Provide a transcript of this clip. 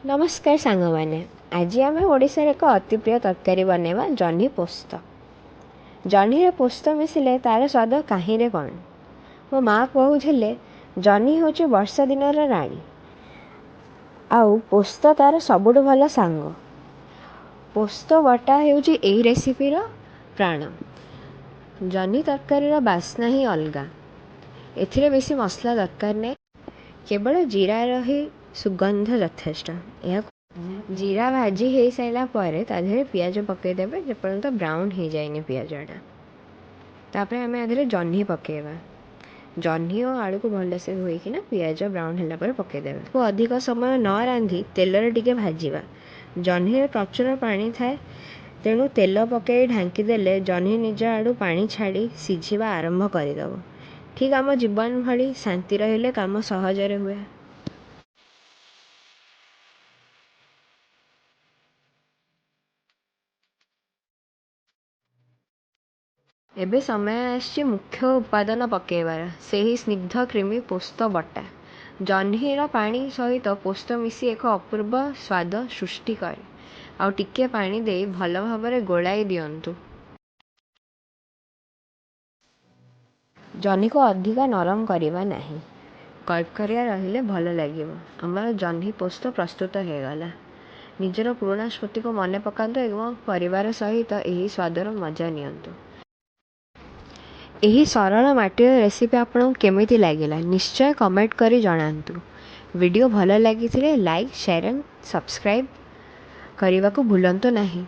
नमस्कार सांगमाने आज आम ओडिशार एक अति प्रिय तरकारी बनवा जह्नी पोस्त। जह्नी पोस्त मिसिले तार स्वाद कहीं कौन। मो माँ कहूले जह्नी हूँ वर्षा दिन राणी आउ पोस्त तार सबुठ भल सांग। पोस्त बटा होउची एही रेसिपीर प्राण। जह्नी तरकारीर बास्ना ही अलगा। एथिरे बेसी मसला दरकार नहीं, केवल जीरार ही सुगंध यथेष्ट। जीरा भाजी हो सारा पर पियाज पकईदे जेपर्यंत ब्राउन हो जाए पियाजटा। तापर आम आधे जह्नी पकेवा। जह्नी और आलू को भलसे धोईकिना पियाज ब्राउन है पकईदे। को अधिक समय न रांधि तेलर टिके भाजवा। जह्नी प्रचुर पानी थाए, तेणु तेल पकई ढांकीदेले जह्नी निज आड़ू पानी छाड़ी सीझा आरंभ करदेव। ठीक आम जीवन भली शांति रहिले काम सहजरे हुए। एबे समय आसी मुख्य उपादान पकेबार से ही स्निग्ध क्रीमी पोस्त बटा। जह्नीर पानी सहित पोस्त मिसी एक अपूर्व स्वाद सृष्टि करे। आउ टिके पानी दे भल भाव गोलाई दियंतु। जह्नी को अधिका नरम करवा नहीं, करकरिया रहिले भल लगे। आमर जह्नी पोस्त प्रस्तुत हो गला। निजर पुराणा स्मृति को मन पकातु एवं परिवार सहित यही स्वादर मजा नियंतु। यही सरल माटीर रेसिपी आपको केमिति लागिला निश्चय कमेंट करी जणांतु। वीडियो भल लगी लाइक शेयर एंड सब्सक्राइब करने को भूलंतु नहीं।